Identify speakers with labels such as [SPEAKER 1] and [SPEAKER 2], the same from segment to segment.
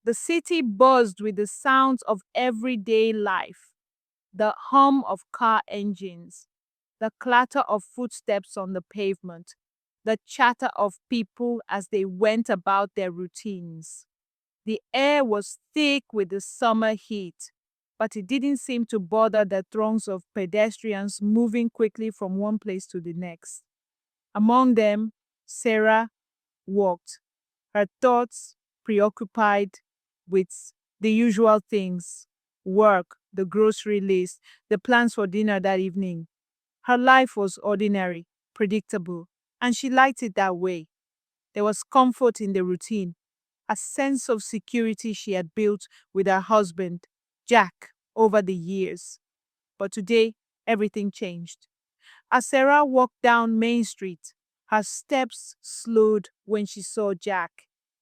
[SPEAKER 1] The city buzzed with the sounds of everyday life, the hum of car engines, the clatter of footsteps on the pavement, the chatter of people as they went about their routines. The air was thick with the summer heat, but it didn't seem to bother the throngs of pedestrians moving quickly from one place to the next. Among them, Sarah walked, her thoughts preoccupied with the usual things: work, the grocery list, the plans for dinner that evening. Her life was ordinary, predictable, and she liked it that way. There was comfort in the routine, a sense of security she had built with her husband, Jack, over the years. But today, everything changed. As Sarah walked down Main Street, her steps slowed when she saw Jack.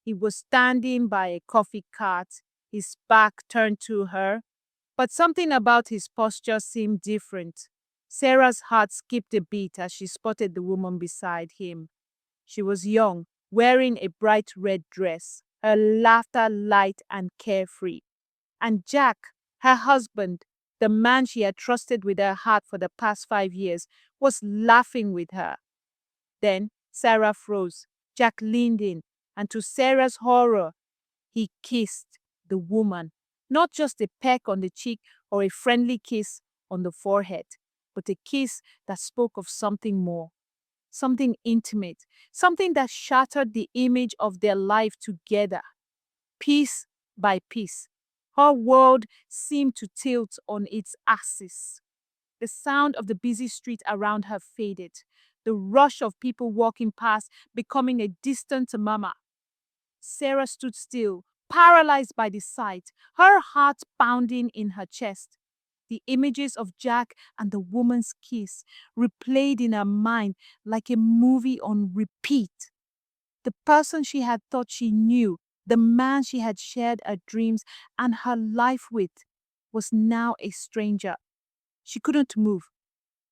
[SPEAKER 1] He was standing by a coffee cart, his back turned to her, but something about his posture seemed different. Sarah's heart skipped a beat as she spotted the woman beside him. She was young, wearing a bright red dress, her laughter light and carefree. And Jack, her husband, the man she had trusted with her heart for the past 5 years, was laughing with her. Then Sarah froze. Jack leaned in, and to Sarah's horror, he kissed the woman. Not just a peck on the cheek or a friendly kiss on the forehead, but a kiss that spoke of something more, something intimate, something that shattered the image of their life together. Piece by piece, her world seemed to tilt on its axis. The sound of the busy street around her faded, the rush of people walking past becoming a distant murmur. Sarah stood still, paralyzed by the sight, her heart pounding in her chest. The images of Jack and the woman's kiss replayed in her mind like a movie on repeat. The person she had thought she knew, the man she had shared her dreams and her life with, was now a stranger. She couldn't move.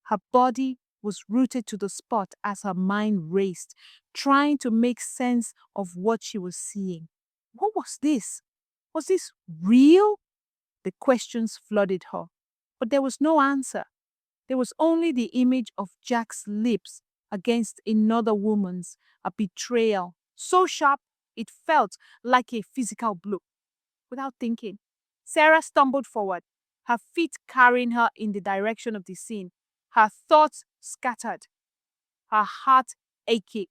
[SPEAKER 1] Her body was rooted to the spot as her mind raced, trying to make sense of what she was seeing. What was this? Was this real? The questions flooded her, but there was no answer. There was only the image of Jack's lips against another woman's, a betrayal so sharp it felt like a physical blow. Without thinking, Sarah stumbled forward, her feet carrying her in the direction of the scene, her thoughts scattered, her heart aching.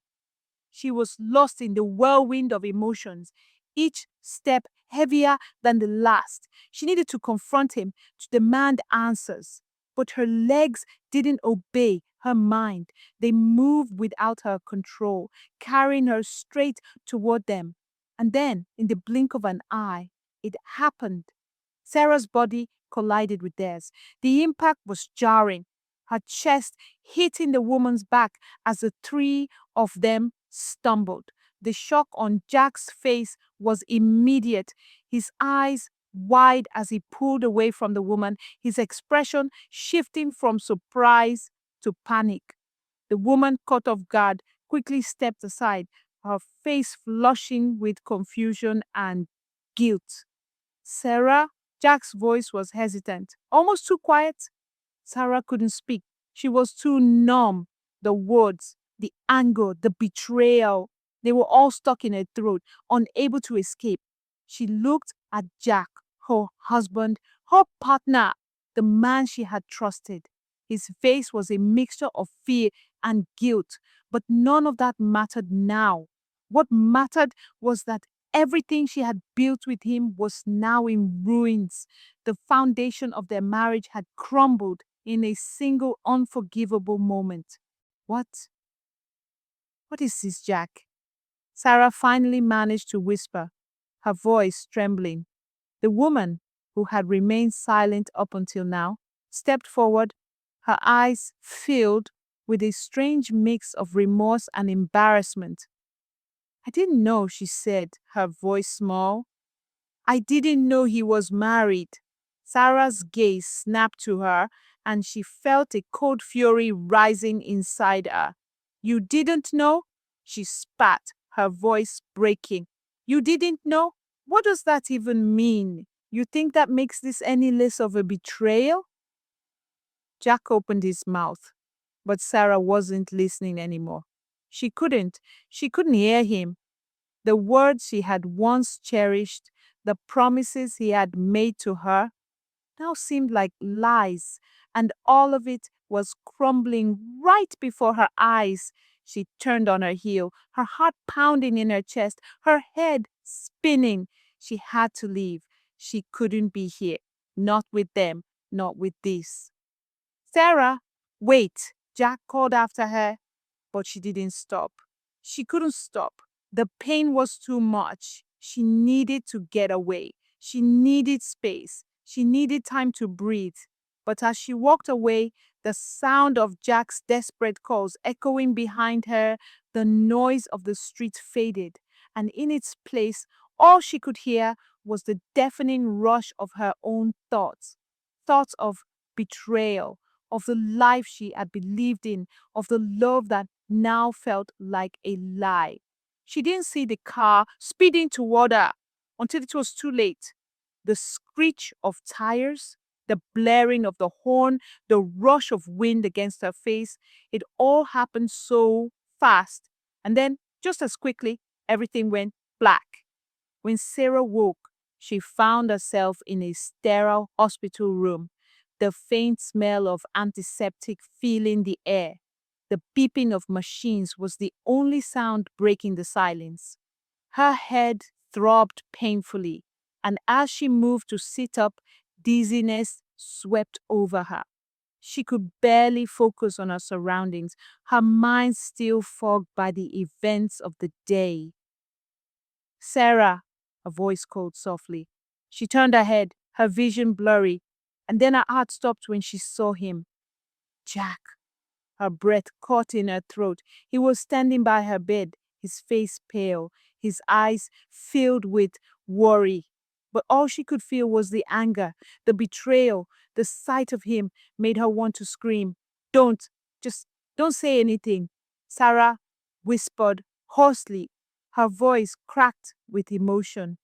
[SPEAKER 1] She was lost in the whirlwind of emotions, each step heavier than the last. She needed to confront him, to demand answers. But her legs didn't obey her mind. They moved without her control, carrying her straight toward them. And then, in the blink of an eye, it happened. Sarah's body collided with theirs. The impact was jarring, her chest hitting the woman's back as the three of them stumbled. The shock on Jack's face was immediate, his eyes wide as he pulled away from the woman, his expression shifting from surprise to panic. The woman, caught off guard, quickly stepped aside, her face flushing with confusion and guilt. Sarah? Jack's voice was hesitant, almost too quiet. Sarah couldn't speak. She was too numb. The words, the anger, the betrayal, they were all stuck in her throat, unable to escape. She looked at Jack, her husband, her partner, the man she had trusted. His face was a mixture of fear and guilt, but none of that mattered now. What mattered was that everything she had built with him was now in ruins. The foundation of their marriage had crumbled in a single unforgivable moment. What? What is this, Jack? Sarah finally managed to whisper, her voice trembling. The woman, who had remained silent up until now, stepped forward, her eyes filled with a strange mix of remorse and embarrassment. I didn't know, she said, her voice small. I didn't know he was married. Sarah's gaze snapped to her, and she felt a cold fury rising inside her. You didn't know? She spat, her voice breaking. You didn't know? What does that even mean? You think that makes this any less of a betrayal? Jack opened his mouth, but Sarah wasn't listening anymore. She couldn't. She couldn't hear him. The words she had once cherished, the promises he had made to her, now seemed like lies, and all of it was crumbling right before her eyes. She turned on her heel, her heart pounding in her chest, her head spinning. She had to leave. She couldn't be here. Not with them, not with this. Sarah, wait! Jack called after her, but she didn't stop. She couldn't stop. The pain was too much. She needed to get away. She needed space. She needed time to breathe. But as she walked away, the sound of Jack's desperate calls echoing behind her, the noise of the street faded, and in its place, all she could hear was the deafening rush of her own thoughts. Thoughts of betrayal, of the life she had believed in, of the love that now felt like a lie. She didn't see the car speeding toward her until it was too late. The screech of tires, the blaring of the horn, the rush of wind against her face, it all happened so fast. And then, just as quickly, everything went black. When Sarah woke, she found herself in a sterile hospital room, the faint smell of antiseptic filling the air. The beeping of machines was the only sound breaking the silence. Her head throbbed painfully, and as she moved to sit up, dizziness swept over her. She could barely focus on her surroundings, her mind still fogged by the events of the day. Sarah, a voice called softly. She turned her head, her vision blurry, and then her heart stopped when she saw him. Jack. Her breath caught in her throat. He was standing by her bed, his face pale, his eyes filled with worry. But all she could feel was the anger, the betrayal. The sight of him made her want to scream. Don't, just don't say anything. Sarah whispered hoarsely, her voice cracked with emotion.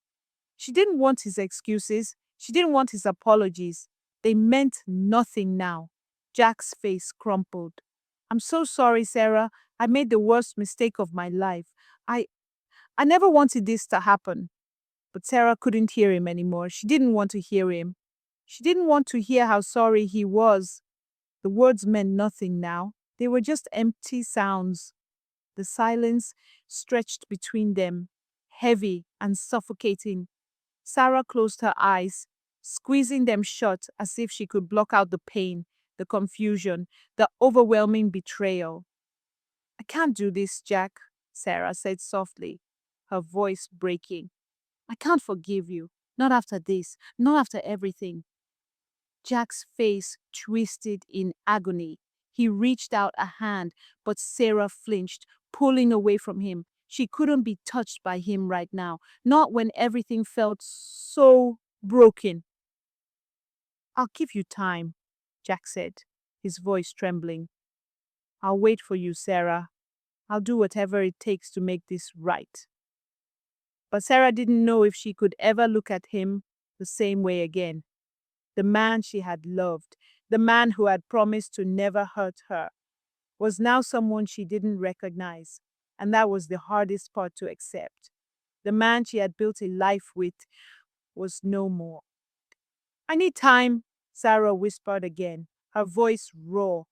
[SPEAKER 1] She didn't want his excuses. She didn't want his apologies. They meant nothing now. Jack's face crumpled. I'm so sorry, Sarah. I made the worst mistake of my life. I I never wanted this to happen. But Sarah couldn't hear him anymore. She didn't want to hear him. She didn't want to hear how sorry he was. The words meant nothing now. They were just empty sounds. The silence stretched between them, heavy and suffocating. Sarah closed her eyes, squeezing them shut as if she could block out the pain, the confusion, the overwhelming betrayal. I can't do this, Jack, Sarah said softly, her voice breaking. I can't forgive you. Not after this, not after everything. Jack's face twisted in agony. He reached out a hand, but Sarah flinched, pulling away from him. She couldn't be touched by him right now, not when everything felt so broken. I'll give you time, Jack said, his voice trembling. I'll wait for you, Sarah. I'll do whatever it takes to make this right. But Sarah didn't know if she could ever look at him the same way again. The man she had loved, the man who had promised to never hurt her, was now someone she didn't recognize, and that was the hardest part to accept. The man she had built a life with was no more. I need time, Sarah whispered again, her voice raw.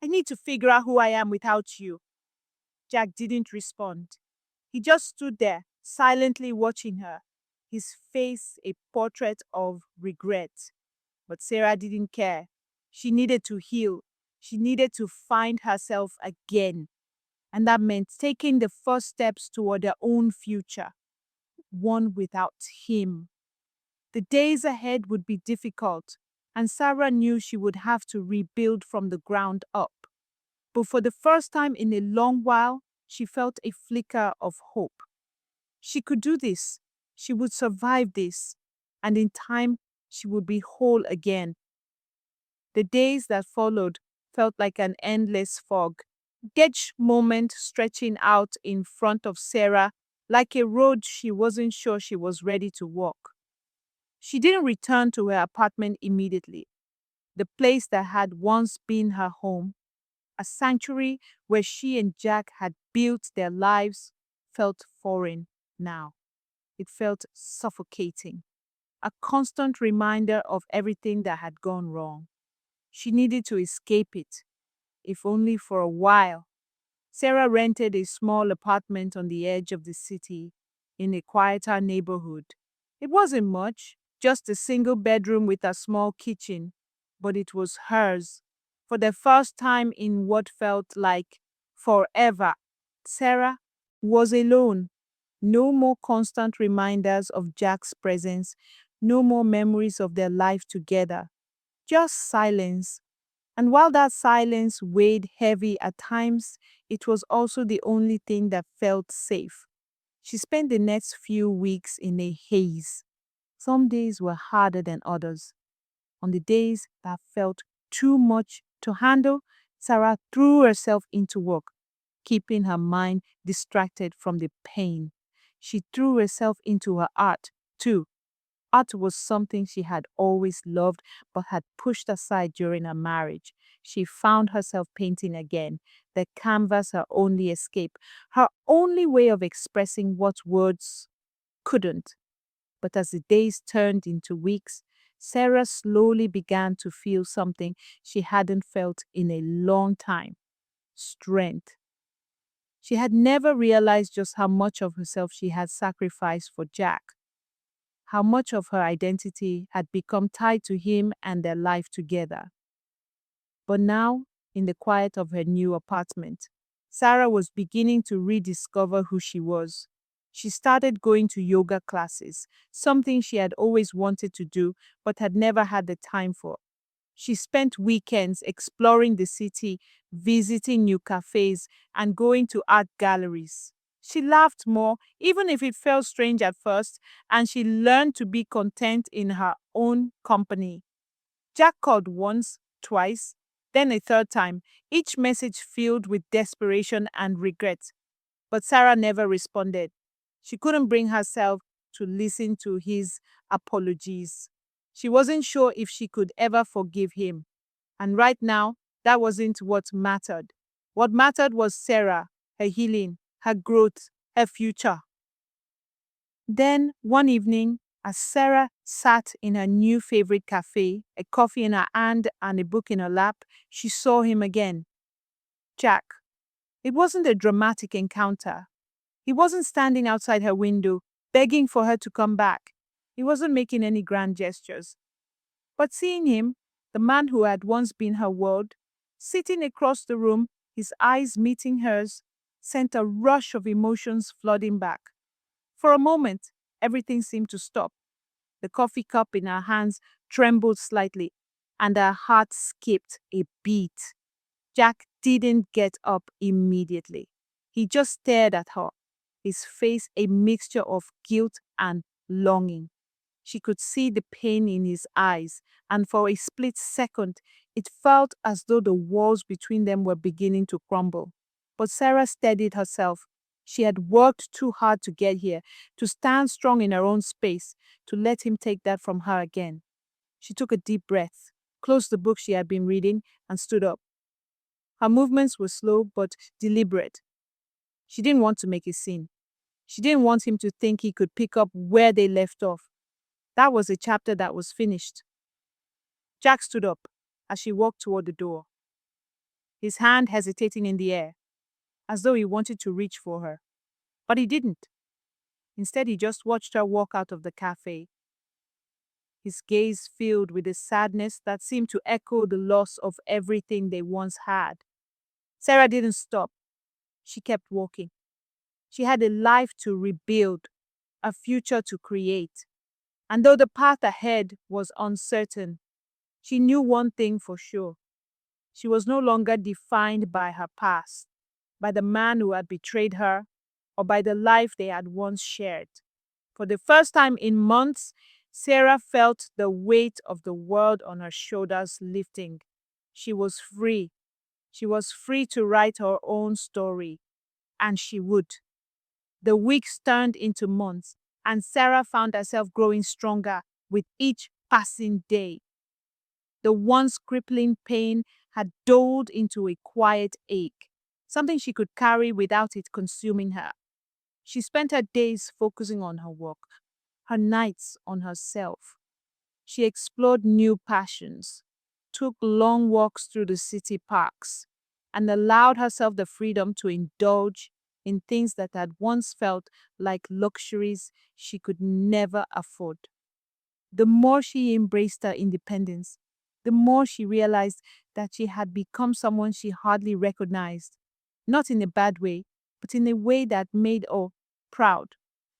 [SPEAKER 1] I need to figure out who I am without you. Jack didn't respond. He just stood there, silently watching her, his face a portrait of regret. But Sarah didn't care. She needed to heal. She needed to find herself again. And that meant taking the first steps toward her own future, one without him. The days ahead would be difficult, and Sarah knew she would have to rebuild from the ground up. But for the first time in a long while, she felt a flicker of hope. She could do this. She would survive this. And in time, she would be whole again. The days that followed felt like an endless fog. Each moment stretching out in front of Sarah like a road she wasn't sure she was ready to walk. She didn't return to her apartment immediately. The place that had once been her home, a sanctuary where she and Jack had built their lives, felt foreign now. It felt suffocating, a constant reminder of everything that had gone wrong. She needed to escape it, if only for a while. Sarah rented a small apartment on the edge of the city in a quieter neighborhood. It wasn't much, just a single bedroom with a small kitchen, but it was hers. For the first time in what felt like forever, Sarah was alone. No more constant reminders of Jack's presence, no more memories of their life together, just silence. And while that silence weighed heavy at times, it was also the only thing that felt safe. She spent the next few weeks in a haze. Some days were harder than others. On the days that felt too much to handle, Sarah threw herself into work, keeping her mind distracted from the pain. She threw herself into her art, too. Art was something she had always loved but had pushed aside during her marriage. She found herself painting again, the canvas her only escape, her only way of expressing what words couldn't. But as the days turned into weeks, Sarah slowly began to feel something she hadn't felt in a long time: strength. She had never realized just how much of herself she had sacrificed for Jack, how much of her identity had become tied to him and their life together. But now, in the quiet of her new apartment, Sarah was beginning to rediscover who she was. She started going to yoga classes, something she had always wanted to do but had never had the time for. She spent weekends exploring the city, visiting new cafes, and going to art galleries. She laughed more, even if it felt strange at first, and she learned to be content in her own company. Jack called once, twice, then a third time, each message filled with desperation and regret. But Sarah never responded. She couldn't bring herself to listen to his apologies. She wasn't sure if she could ever forgive him. And right now, that wasn't what mattered. What mattered was Sarah, her healing, her growth, her future. Then, one evening, as Sarah sat in her new favorite cafe, a coffee in her hand and a book in her lap, she saw him again. Jack. It wasn't a dramatic encounter. He wasn't standing outside her window, begging for her to come back. He wasn't making any grand gestures. But seeing him, the man who had once been her world, sitting across the room, his eyes meeting hers, sent a rush of emotions flooding back. For a moment, everything seemed to stop. The coffee cup in her hands trembled slightly, and her heart skipped a beat. Jack didn't get up immediately. He just stared at her, his face a mixture of guilt and longing. She could see the pain in his eyes, and for a split second, it felt as though the walls between them were beginning to crumble. But Sarah steadied herself. She had worked too hard to get here, to stand strong in her own space, to let him take that from her again. She took a deep breath, closed the book she had been reading, and stood up. Her movements were slow but deliberate. She didn't want to make a scene. She didn't want him to think he could pick up where they left off. That was a chapter that was finished. Jack stood up as she walked toward the door, his hand hesitating in the air, as though he wanted to reach for her. But he didn't. Instead, he just watched her walk out of the cafe, his gaze filled with a sadness that seemed to echo the loss of everything they once had. Sarah didn't stop. She kept walking. She had a life to rebuild, a future to create. And though the path ahead was uncertain, she knew one thing for sure. She was no longer defined by her past, by the man who had betrayed her, or by the life they had once shared. For the first time in months, Sarah felt the weight of the world on her shoulders lifting. She was free. She was free to write her own story, and she would. The weeks turned into months, and Sarah found herself growing stronger with each passing day. The once crippling pain had dulled into a quiet ache, something she could carry without it consuming her. She spent her days focusing on her work, her nights on herself. She explored new passions, took long walks through the city parks, and allowed herself the freedom to indulge in things that had once felt like luxuries she could never afford. The more she embraced her independence, the more she realized that she had become someone she hardly recognized, not in a bad way, but in a way that made her proud.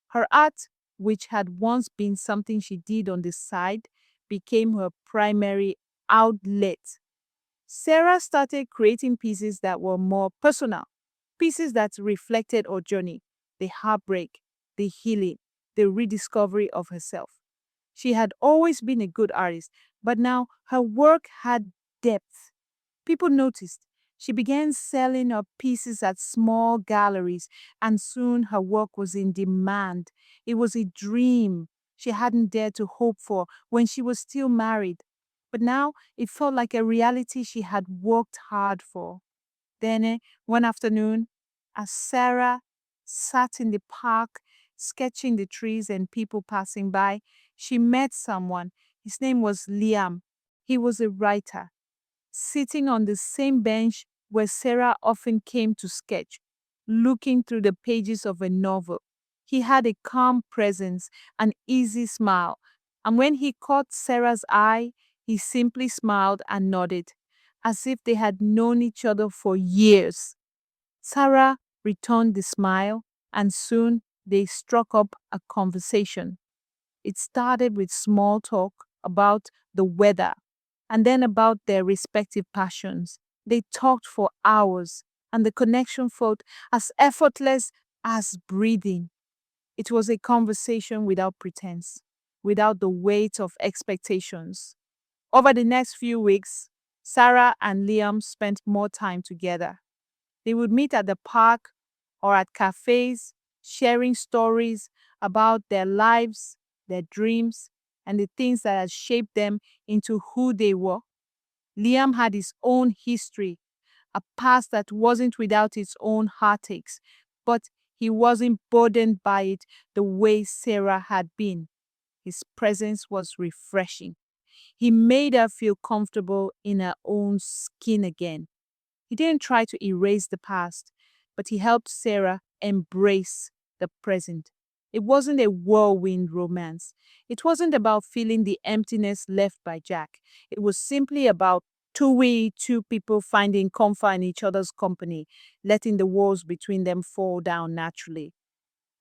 [SPEAKER 1] Her art, which had once been something she did on the side, became her primary outlet. Sarah started creating pieces that were more personal, pieces that reflected her journey, the heartbreak, the healing, the rediscovery of herself. She had always been a good artist, but now her work had depth. People noticed. She began selling her pieces at small galleries, and soon her work was in demand. It was a dream she hadn't dared to hope for when she was still married. But now it felt like a reality she had worked hard for. Then, one afternoon, as Sarah sat in the park sketching the trees and people passing by, she met someone. His name was Liam. He was a writer, sitting on the same bench where Sarah often came to sketch, looking through the pages of a novel. He had a calm presence, an easy smile, and when he caught Sarah's eye, he simply smiled and nodded, as if they had known each other for years. Sarah returned the smile, and soon they struck up a conversation. It started with small talk about the weather and then about their respective passions. They talked for hours, and the connection felt as effortless as breathing. It was a conversation without pretense, without the weight of expectations. Over the next few weeks, Sarah and Liam spent more time together. They would meet at the park or at cafes, sharing stories about their lives, their dreams, and the things that had shaped them into who they were. Liam had his own history, a past that wasn't without its own heartaches, but he wasn't burdened by it the way Sarah had been. His presence was refreshing. He made her feel comfortable in her own skin again. He didn't try to erase the past, but he helped Sarah embrace the present. It wasn't a whirlwind romance. It wasn't about feeling the emptiness left by Jack. It was simply about two people finding comfort in each other's company, letting the walls between them fall down naturally.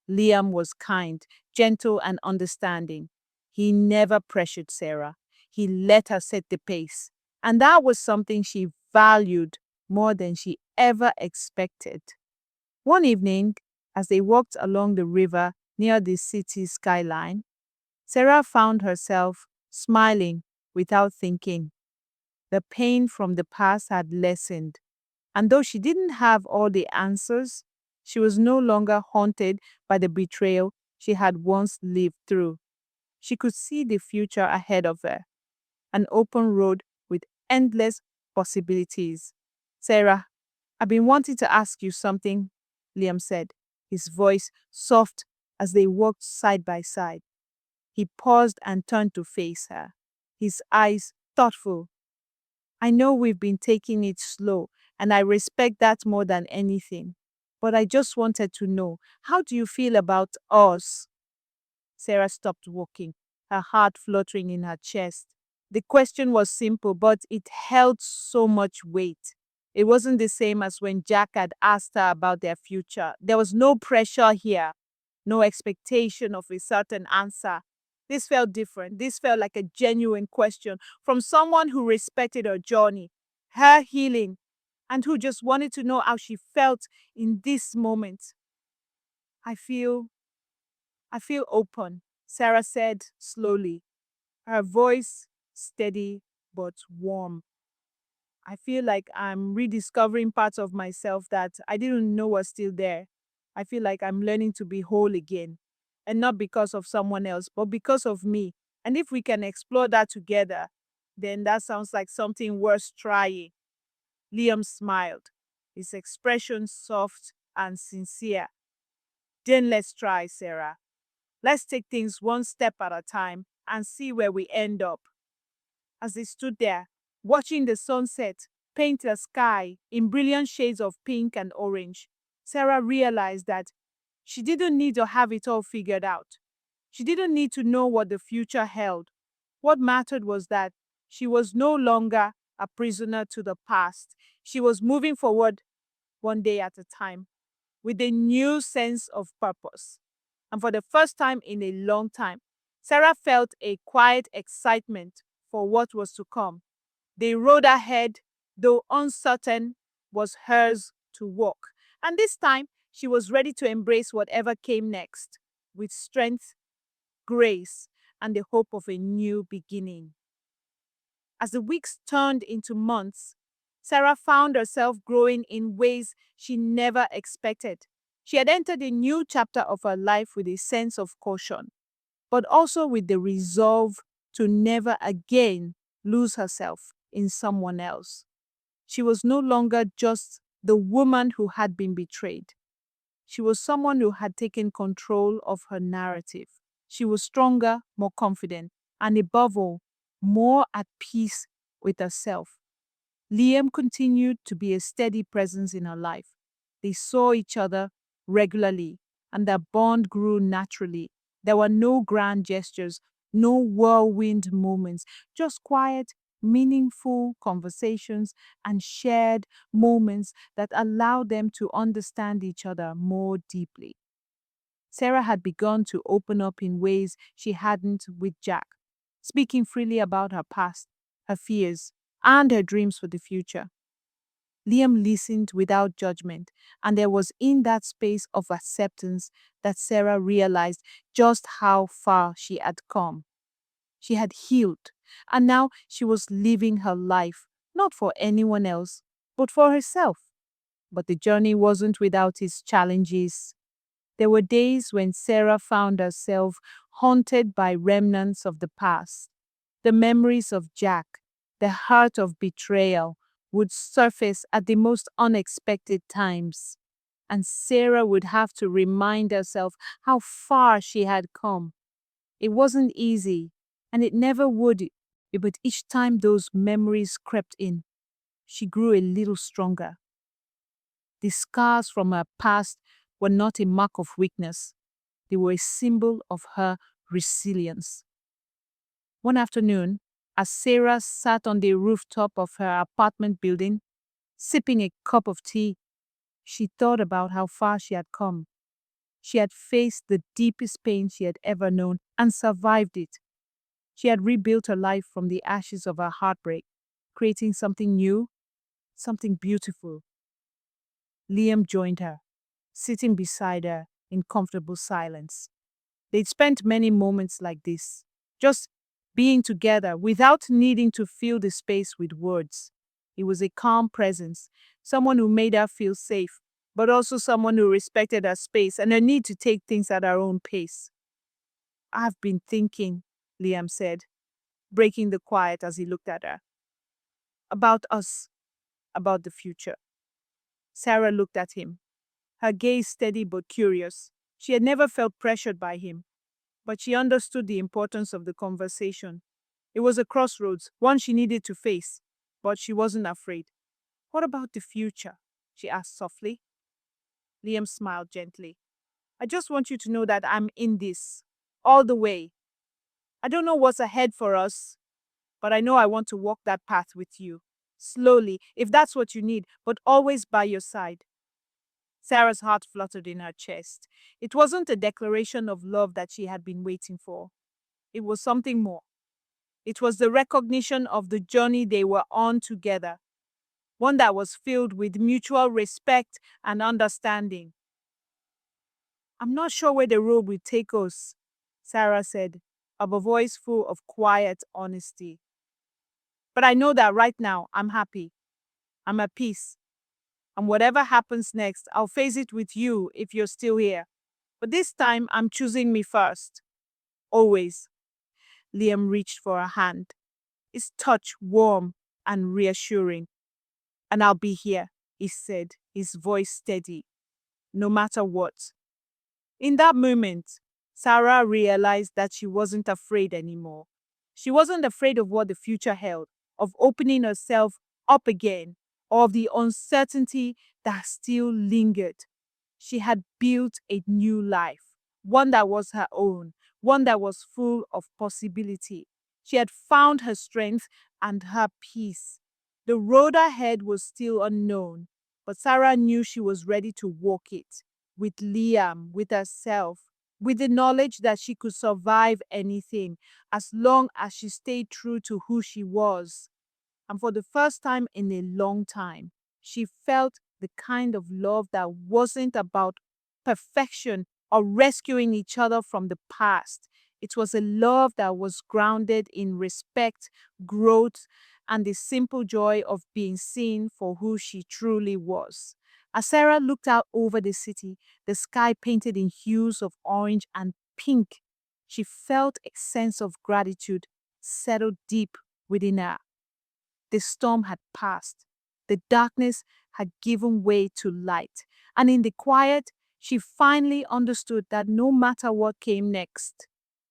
[SPEAKER 1] Liam was kind, gentle, and understanding. He never pressured Sarah. He let her set the pace. And that was something she valued more than she ever expected. One evening, as they walked along the river near the city skyline, Sarah found herself smiling without thinking. The pain from the past had lessened, and though she didn't have all the answers, she was no longer haunted by the betrayal she had once lived through. She could see the future ahead of her, an open road with endless possibilities. Sarah, I've been wanting to ask you something, Liam said, his voice soft as they walked side by side. He paused and turned to face her, his eyes thoughtful. I know we've been taking it slow, and I respect that more than anything. But I just wanted to know, how do you feel about us? Sarah stopped walking, her heart fluttering in her chest. The question was simple, but it held so much weight. It wasn't the same as when Jack had asked her about their future. There was no pressure here, no expectation of a certain answer. This felt different. This felt like a genuine question from someone who respected her journey, her healing, and who just wanted to know how she felt in this moment. I feel I feel open, Sarah said slowly, her voice steady but warm. I feel like I'm rediscovering parts of myself that I didn't know were still there. I feel like I'm learning to be whole again. And not because of someone else, but because of me. And if we can explore that together, then that sounds like something worth trying. Liam smiled, his expression soft and sincere. Then let's try, Sarah. Let's take things one step at a time and see where we end up. As they stood there, watching the sunset paint the sky in brilliant shades of pink and orange, Sarah realized that she didn't need to have it all figured out. She didn't need to know what the future held. What mattered was that she was no longer a prisoner to the past. She was moving forward one day at a time with a new sense of purpose. And for the first time in a long time, Sarah felt a quiet excitement for what was to come. The road ahead, though uncertain, was hers to walk. And this time, she was ready to embrace whatever came next with strength, grace, and the hope of a new beginning. As the weeks turned into months, Sarah found herself growing in ways she never expected. She had entered a new chapter of her life with a sense of caution, but also with the resolve to never again lose herself in someone else. She was no longer just the woman who had been betrayed. She was someone who had taken control of her narrative. She was stronger, more confident, and above all, more at peace with herself. Liam continued to be a steady presence in her life. They saw each other regularly, and their bond grew naturally. There were no grand gestures, no whirlwind moments, just quiet, meaningful conversations and shared moments that allowed them to understand each other more deeply. Sarah had begun to open up in ways she hadn't with Jack, speaking freely about her past, her fears, and her dreams for the future. Liam listened without judgment, and there was in that space of acceptance that Sarah realized just how far she had come. She had healed, and now she was living her life, not for anyone else, but for herself. But the journey wasn't without its challenges. There were days when Sarah found herself haunted by remnants of the past. The memories of Jack, the heart of betrayal, would surface at the most unexpected times. And Sarah would have to remind herself how far she had come. It wasn't easy, and it never would, but each time those memories crept in, she grew a little stronger. The scars from her past were not a mark of weakness, they were a symbol of her resilience. One afternoon, as Sarah sat on the rooftop of her apartment building, sipping a cup of tea, she thought about how far she had come. She had faced the deepest pain she had ever known and survived it. She had rebuilt her life from the ashes of her heartbreak, creating something new, something beautiful. Liam joined her, sitting beside her in comfortable silence. They'd spent many moments like this, just being together without needing to fill the space with words. He was a calm presence, someone who made her feel safe, but also someone who respected her space and her need to take things at her own pace. I've been thinking, Liam said, breaking the quiet as he looked at her. About us, about the future. Sarah looked at him, her gaze steady but curious. She had never felt pressured by him, but she understood the importance of the conversation. It was a crossroads, one she needed to face, but she wasn't afraid. What about the future? She asked softly. Liam smiled gently. I just want you to know that I'm in this, all the way. I don't know what's ahead for us, but I know I want to walk that path with you. Slowly, if that's what you need, but always by your side. Sarah's heart fluttered in her chest. It wasn't a declaration of love that she had been waiting for. It was something more. It was the recognition of the journey they were on together, one that was filled with mutual respect and understanding. I'm not sure where the road will take us, Sarah said, her voice full of quiet honesty. But I know that right now I'm happy. I'm at peace. And whatever happens next, I'll face it with you if you're still here. But this time, I'm choosing me first. Always. Liam reached for her hand, his touch warm and reassuring. And I'll be here, he said, his voice steady, no matter what. In that moment, Sarah realized that she wasn't afraid anymore. She wasn't afraid of what the future held, of opening herself up again, or of the uncertainty that still lingered. She had built a new life, one that was her own, one that was full of possibility. She had found her strength and her peace. The road ahead was still unknown, but Sarah knew she was ready to walk it with Liam, with herself, with the knowledge that she could survive anything as long as she stayed true to who she was. And for the first time in a long time, she felt the kind of love that wasn't about perfection or rescuing each other from the past. It was a love that was grounded in respect, growth, and the simple joy of being seen for who she truly was. As Sarah looked out over the city, the sky painted in hues of orange and pink, she felt a sense of gratitude settle deep within her. The storm had passed. The darkness had given way to light. And in the quiet, she finally understood that no matter what came next,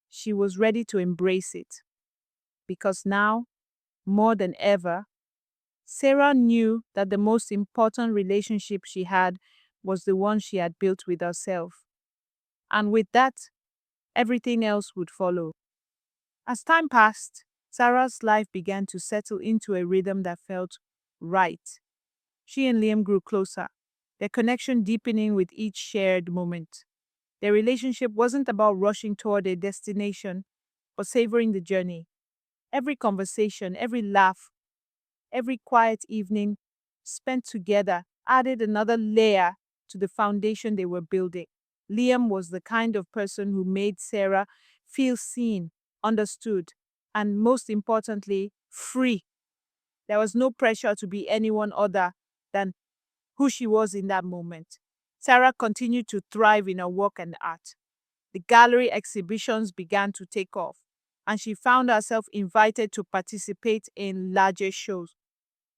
[SPEAKER 1] she was ready to embrace it. Because now, more than ever, Sarah knew that the most important relationship she had was the one she had built with herself. And with that, everything else would follow. As time passed, Sarah's life began to settle into a rhythm that felt right. She and Liam grew closer, their connection deepening with each shared moment. Their relationship wasn't about rushing toward a destination, but savoring the journey. Every conversation, every laugh, every quiet evening spent together added another layer to the foundation they were building. Liam was the kind of person who made Sarah feel seen, understood, and most importantly, free. There was no pressure to be anyone other than who she was in that moment. Sarah continued to thrive in her work and art. The gallery exhibitions began to take off, and she found herself invited to participate in larger shows,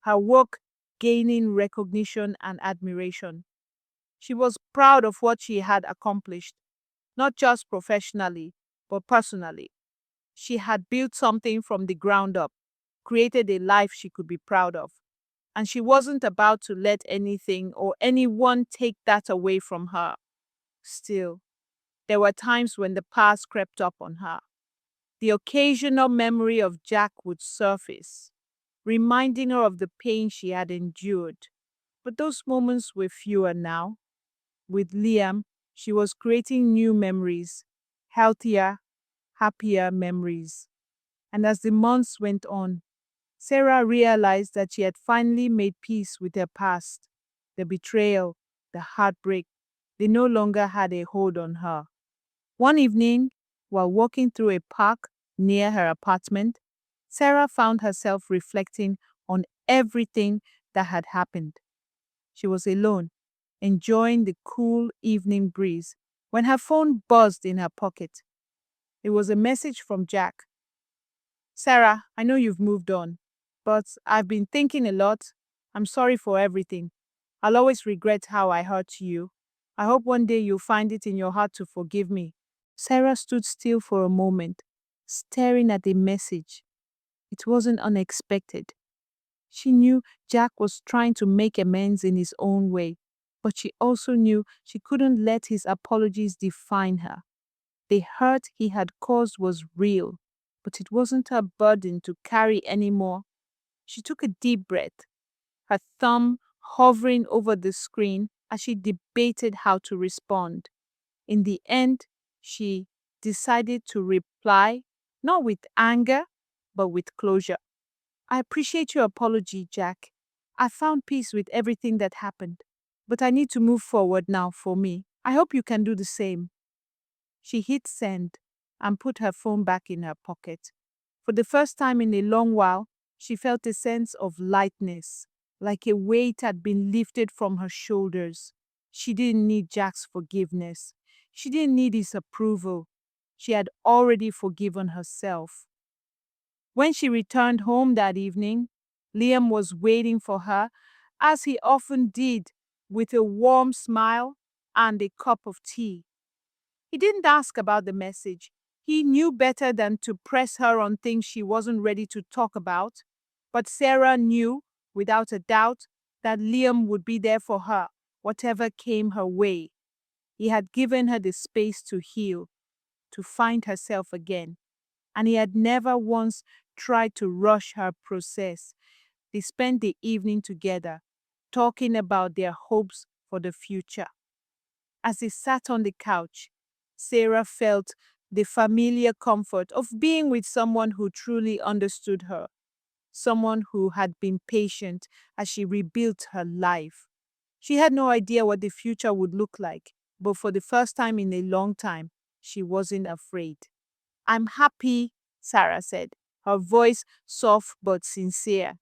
[SPEAKER 1] her work gaining recognition and admiration. She was proud of what she had accomplished, not just professionally, but personally. She had built something from the ground up, created a life she could be proud of, and she wasn't about to let anything or anyone take that away from her. Still, there were times when the past crept up on her. The occasional memory of Jack would surface, reminding her of the pain she had endured. But those moments were fewer now. With Liam, she was creating new memories, healthier, happier memories. And as the months went on, Sarah realized that she had finally made peace with her past. The betrayal, the heartbreak, they no longer had a hold on her. One evening, while walking through a park near her apartment, Sarah found herself reflecting on everything that had happened. She was alone, enjoying the cool evening breeze, when her phone buzzed in her pocket. It was a message from Jack. Sarah, I know you've moved on, but I've been thinking a lot. I'm sorry for everything. I'll always regret how I hurt you. I hope one day you'll find it in your heart to forgive me. Sarah stood still for a moment, staring at the message. It wasn't unexpected. She knew Jack was trying to make amends in his own way, but she also knew she couldn't let his apologies define her. The hurt he had caused was real, but it wasn't her burden to carry anymore. She took a deep breath, her thumb hovering over the screen as she debated how to respond. In the end, she decided to reply, not with anger, but with closure. I appreciate your apology, Jack. I found peace with everything that happened, but I need to move forward now for me. I hope you can do the same. She hit send and put her phone back in her pocket. For the first time in a long while, she felt a sense of lightness, like a weight had been lifted from her shoulders. She didn't need Jack's forgiveness. She didn't need his approval. She had already forgiven herself. When she returned home that evening, Liam was waiting for her, as he often did, with a warm smile and a cup of tea. He didn't ask about the message. He knew better than to press her on things she wasn't ready to talk about. But Sarah knew, without a doubt, that Liam would be there for her, whatever came her way. He had given her the space to heal, to find herself again, and he had never once tried to rush her process. They spent the evening together, talking about their hopes for the future. As they sat on the couch, Sarah felt the familiar comfort of being with someone who truly understood her, someone who had been patient as she rebuilt her life. She had no idea what the future would look like, but for the first time in a long time, she wasn't afraid. "I'm happy," Sarah said, her voice soft but sincere.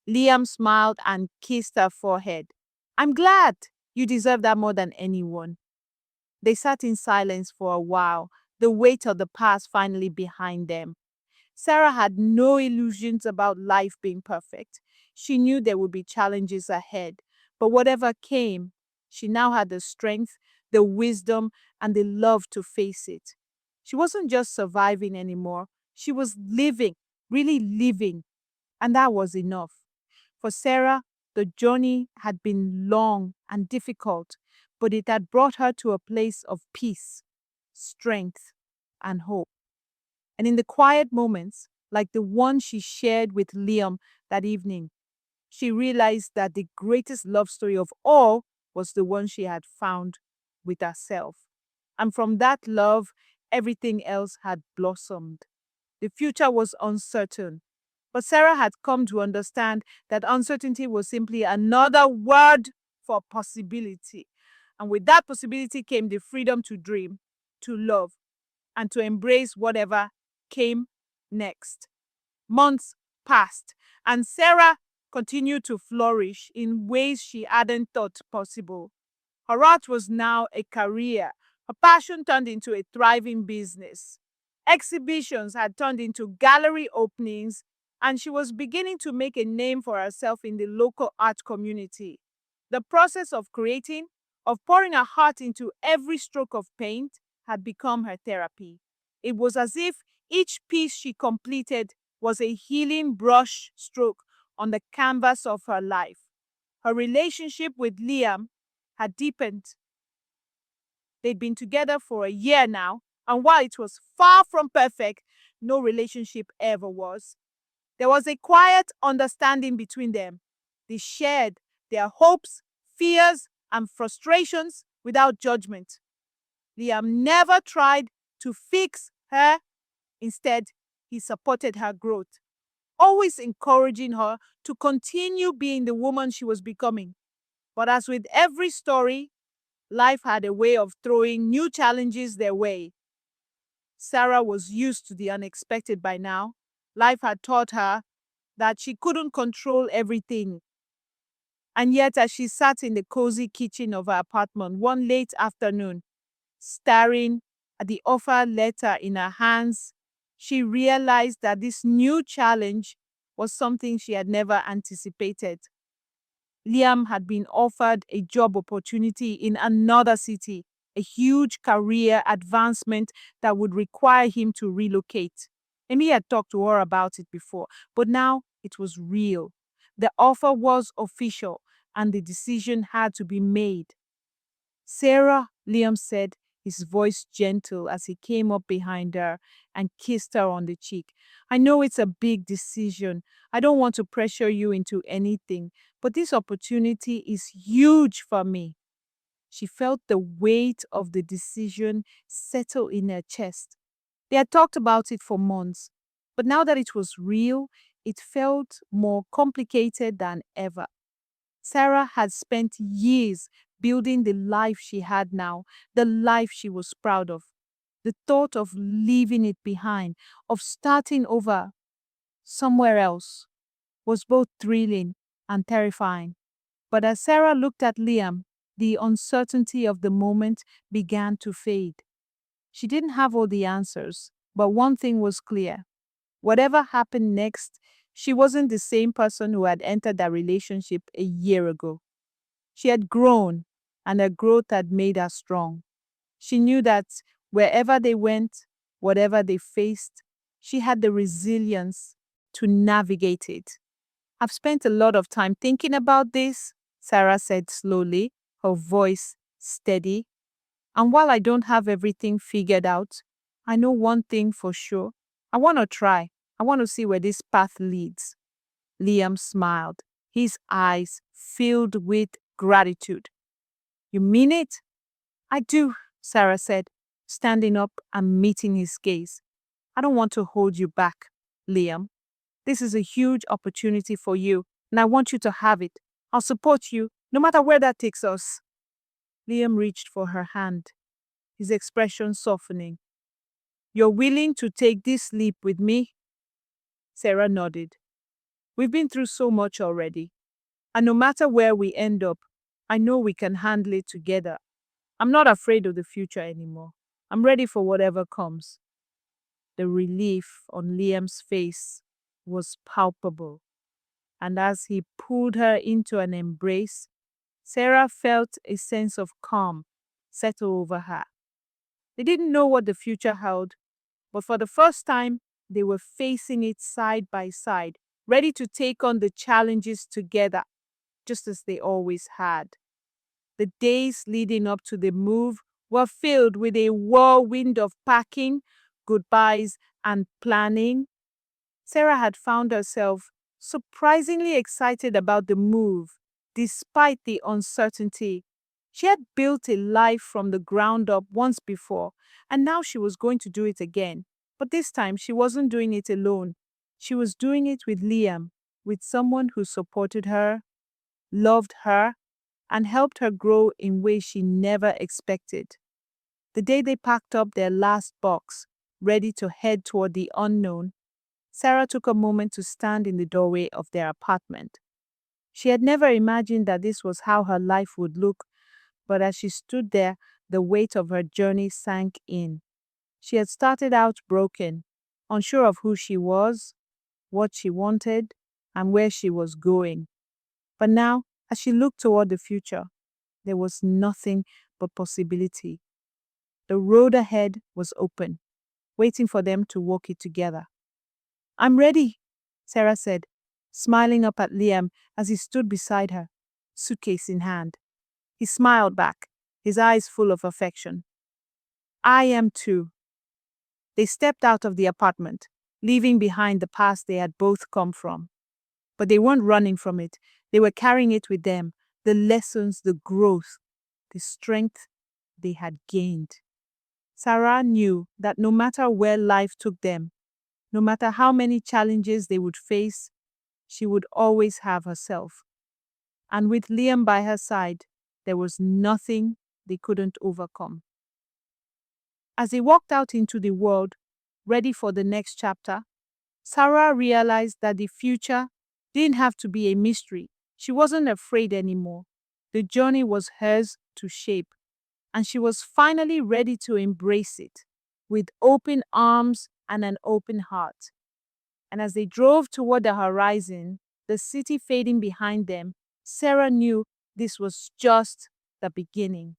[SPEAKER 1] Liam smiled and kissed her forehead. "I'm glad. You deserve that more than anyone." They sat in silence for a while, the weight of the past finally behind them. Sarah had no illusions about life being perfect. She knew there would be challenges ahead, but whatever came, she now had the strength, the wisdom, and the love to face it. She wasn't just surviving anymore, she was living, really living, and that was enough. For Sarah, the journey had been long and difficult, but it had brought her to a place of peace, strength, and hope. And in the quiet moments, like the one she shared with Liam that evening, she realized that the greatest love story of all was the one she had found with herself. And from that love, everything else had blossomed. The future was uncertain, but Sarah had come to understand that uncertainty was simply another word for possibility. And with that possibility came the freedom to dream, to love, and to embrace whatever came next. Months passed, and Sarah continued to flourish in ways she hadn't thought possible. Her art was now a career. Her passion turned into a thriving business. Exhibitions had turned into gallery openings, and she was beginning to make a name for herself in the local art community. The process of creating, of pouring her heart into every stroke of paint, had become her therapy. It was as if each piece she completed was a healing brush stroke on the canvas of her life. Her relationship with Liam had deepened. They'd been together for a year now, and while it was far from perfect, no relationship ever was, there was a quiet understanding between them. They shared their hopes, fears, and frustrations without judgment. Liam never tried to fix her. Instead, he supported her growth, always encouraging her to continue being the woman she was becoming. But as with every story, life had a way of throwing new challenges their way. Sarah was used to the unexpected by now. Life had taught her that she couldn't control everything. And yet, as she sat in the cozy kitchen of her apartment one late afternoon, staring at the offer letter in her hands, she realized that this new challenge was something she had never anticipated. Liam had been offered a job opportunity in another city, a huge career advancement that would require him to relocate. Amy had talked to her about it before, but now it was real. The offer was official, and the decision had to be made. "Sarah," Liam said, his voice gentle as he came up behind her and kissed her on the cheek. "I know it's a big decision. I don't want to pressure you into anything, but this opportunity is huge for me." She felt the weight of the decision settle in her chest. They had talked about it for months, but now that it was real, it felt more complicated than ever. Sarah had spent years building the life she had now, the life she was proud of. The thought of leaving it behind, of starting over somewhere else, was both thrilling and terrifying. But as Sarah looked at Liam, the uncertainty of the moment began to fade. She didn't have all the answers, but one thing was clear. Whatever happened next, she wasn't the same person who had entered that relationship a year ago. She had grown, and her growth had made her strong. She knew that wherever they went, whatever they faced, she had the resilience to navigate it. I've spent a lot of time thinking about this, Sarah said slowly, her voice steady. And while I don't have everything figured out, I know one thing for sure. I want to try. I want to see where this path leads. Liam smiled, his eyes filled with gratitude. You mean it? I do, Sarah said, standing up and meeting his gaze. I don't want to hold you back, Liam. This is a huge opportunity for you, and I want you to have it. I'll support you, no matter where that takes us. Liam reached for her hand, his expression softening. You're willing to take this leap with me? Sarah nodded. We've been through so much already, and no matter where we end up, I know we can handle it together. I'm not afraid of the future anymore. I'm ready for whatever comes. The relief on Liam's face was palpable, and as he pulled her into an embrace, Sarah felt a sense of calm settle over her. They didn't know what the future held, but for the first time, they were facing it side by side, ready to take on the challenges together, just as they always had. The days leading up to the move were filled with a whirlwind of packing, goodbyes, and planning. Sarah had found herself surprisingly excited about the move, despite the uncertainty. She had built a life from the ground up once before, and now she was going to do it again. But this time, she wasn't doing it alone. She was doing it with Liam, with someone who supported her, loved her, and helped her grow in ways she never expected. The day they packed up their last box, ready to head toward the unknown, Sarah took a moment to stand in the doorway of their apartment. She had never imagined that this was how her life would look, but as she stood there, the weight of her journey sank in. She had started out broken, unsure of who she was, what she wanted, and where she was going. But now, as she looked toward the future, there was nothing but possibility. The road ahead was open, waiting for them to walk it together. I'm ready, Sarah said, smiling up at Liam as he stood beside her, suitcase in hand. He smiled back, his eyes full of affection. I am too. They stepped out of the apartment, leaving behind the past they had both come from. But they weren't running from it. They were carrying it with them, the lessons, the growth, the strength they had gained. Sarah knew that no matter where life took them, no matter how many challenges they would face, she would always have herself. And with Liam by her side, there was nothing they couldn't overcome. As they walked out into the world, ready for the next chapter, Sarah realized that the future didn't have to be a mystery. She wasn't afraid anymore. The journey was hers to shape, and she was finally ready to embrace it with open arms and an open heart. And as they drove toward the horizon, the city fading behind them, Sarah knew this was just the beginning.